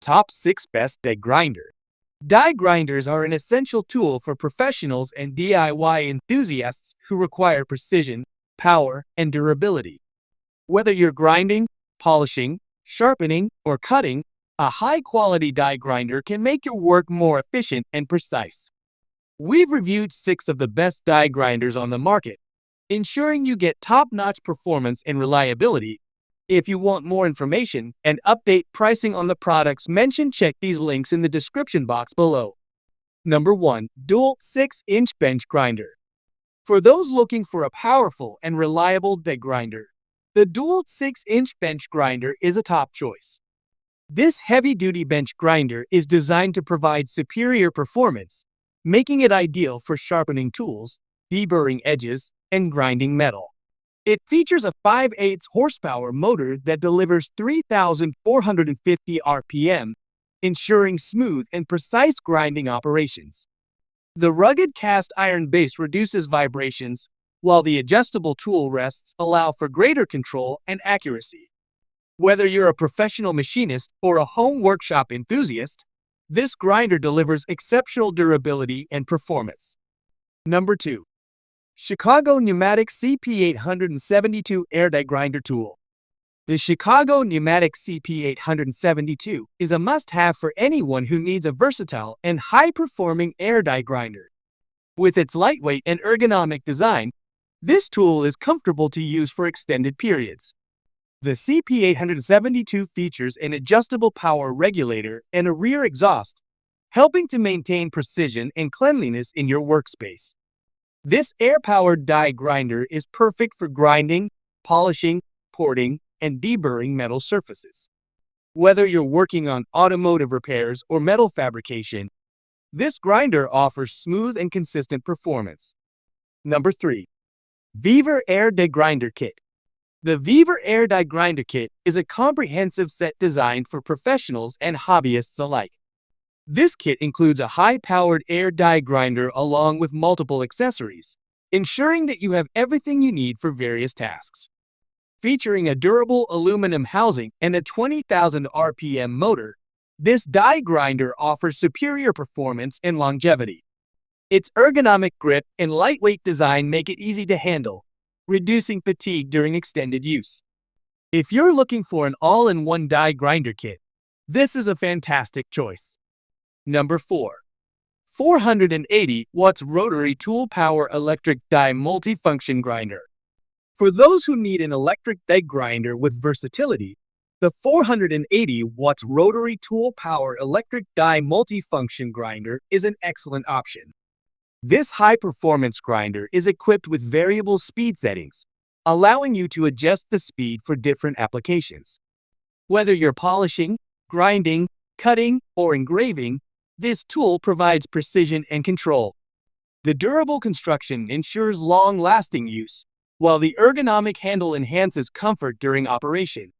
Top 6 Best Die Grinder. Die grinders are an essential tool for professionals and DIY enthusiasts who require precision, power, and durability. Whether you're grinding, polishing, sharpening, or cutting, a high-quality die grinder can make your work more efficient and precise. We've reviewed 6 of the best die grinders on the market, ensuring you get top-notch performance and reliability. If you want more information and update pricing on the products mentioned, check these links in the description box below. Number 1. Dual 6-inch Bench Grinder. For those looking for a powerful and reliable die grinder, the Dual 6-inch Bench Grinder is a top choice. This heavy-duty bench grinder is designed to provide superior performance, making it ideal for sharpening tools, deburring edges, and grinding metal. It features a 5/8 horsepower motor that delivers 3,450 RPM, ensuring smooth and precise grinding operations. The rugged cast iron base reduces vibrations, while the adjustable tool rests allow for greater control and accuracy. Whether you're a professional machinist or a home workshop enthusiast, this grinder delivers exceptional durability and performance. Number 2. Chicago Pneumatic CP872 Air Die Grinder Tool. The Chicago Pneumatic CP872 is a must-have for anyone who needs a versatile and high-performing air die grinder. With its lightweight and ergonomic design, this tool is comfortable to use for extended periods. The CP872 features an adjustable power regulator and a rear exhaust, helping to maintain precision and cleanliness in your workspace. This air-powered die grinder is perfect for grinding, polishing, porting, and deburring metal surfaces. Whether you're working on automotive repairs or metal fabrication, this grinder offers smooth and consistent performance. Number 3. Weaver Air Die Grinder Kit. The Weaver Air Die Grinder Kit is a comprehensive set designed for professionals and hobbyists alike. This kit includes a high-powered air die grinder along with multiple accessories, ensuring that you have everything you need for various tasks. Featuring a durable aluminum housing and a 20,000 RPM motor, this die grinder offers superior performance and longevity. Its ergonomic grip and lightweight design make it easy to handle, reducing fatigue during extended use. If you're looking for an all-in-one die grinder kit, this is a fantastic choice. Number 4. 480 watts Rotary Tool Power Electric Die Multifunction Grinder. For those who need an electric die grinder with versatility, the 480 watts Rotary Tool Power Electric Die Multifunction Grinder is an excellent option. This high-performance grinder is equipped with variable speed settings, allowing you to adjust the speed for different applications. Whether you're polishing, grinding, cutting, or engraving, this tool provides precision and control. The durable construction ensures long-lasting use, while the ergonomic handle enhances comfort during operation.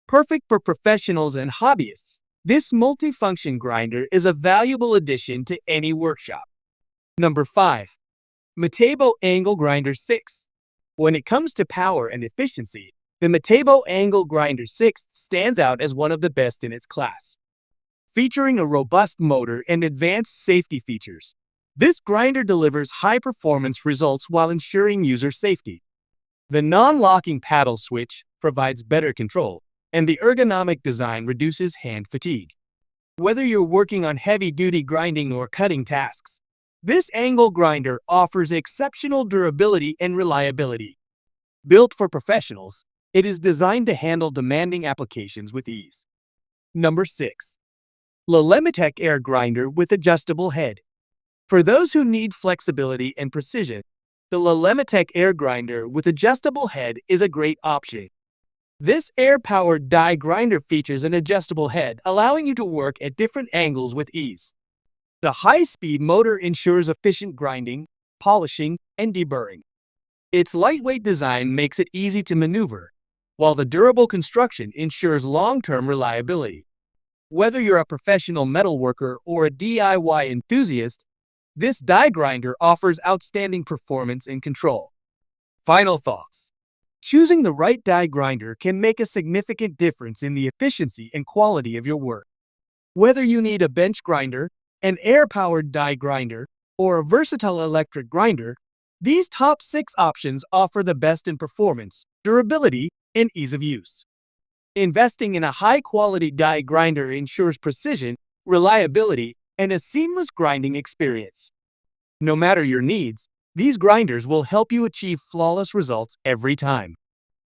Perfect for professionals and hobbyists, this multifunction grinder is a valuable addition to any workshop. Number 5. Metabo Angle Grinder 6. When it comes to power and efficiency, the Metabo Angle Grinder 6 stands out as one of the best in its class. Featuring a robust motor and advanced safety features, this grinder delivers high-performance results while ensuring user safety. The non-locking paddle switch provides better control, and the ergonomic design reduces hand fatigue. Whether you're working on heavy-duty grinding or cutting tasks, this angle grinder offers exceptional durability and reliability. Built for professionals, it is designed to handle demanding applications with ease. Number 6. Lemitech Air Grinder with Adjustable Head. For those who need flexibility and precision, the Lemitech Air Grinder with Adjustable Head is a great option. This air-powered die grinder features an adjustable head, allowing you to work at different angles with ease. The high-speed motor ensures efficient grinding, polishing, and deburring. Its lightweight design makes it easy to maneuver, while the durable construction ensures long-term reliability. Whether you're a professional metalworker or a DIY enthusiast, this die grinder offers outstanding performance and control. Final thoughts. Choosing the right die grinder can make a significant difference in the efficiency and quality of your work. Whether you need a bench grinder, an air-powered die grinder, or a versatile electric grinder, these top 6 options offer the best in performance, durability, and ease of use. Investing in a high-quality die grinder ensures precision, reliability, and a seamless grinding experience. No matter your needs, these grinders will help you achieve flawless results every time.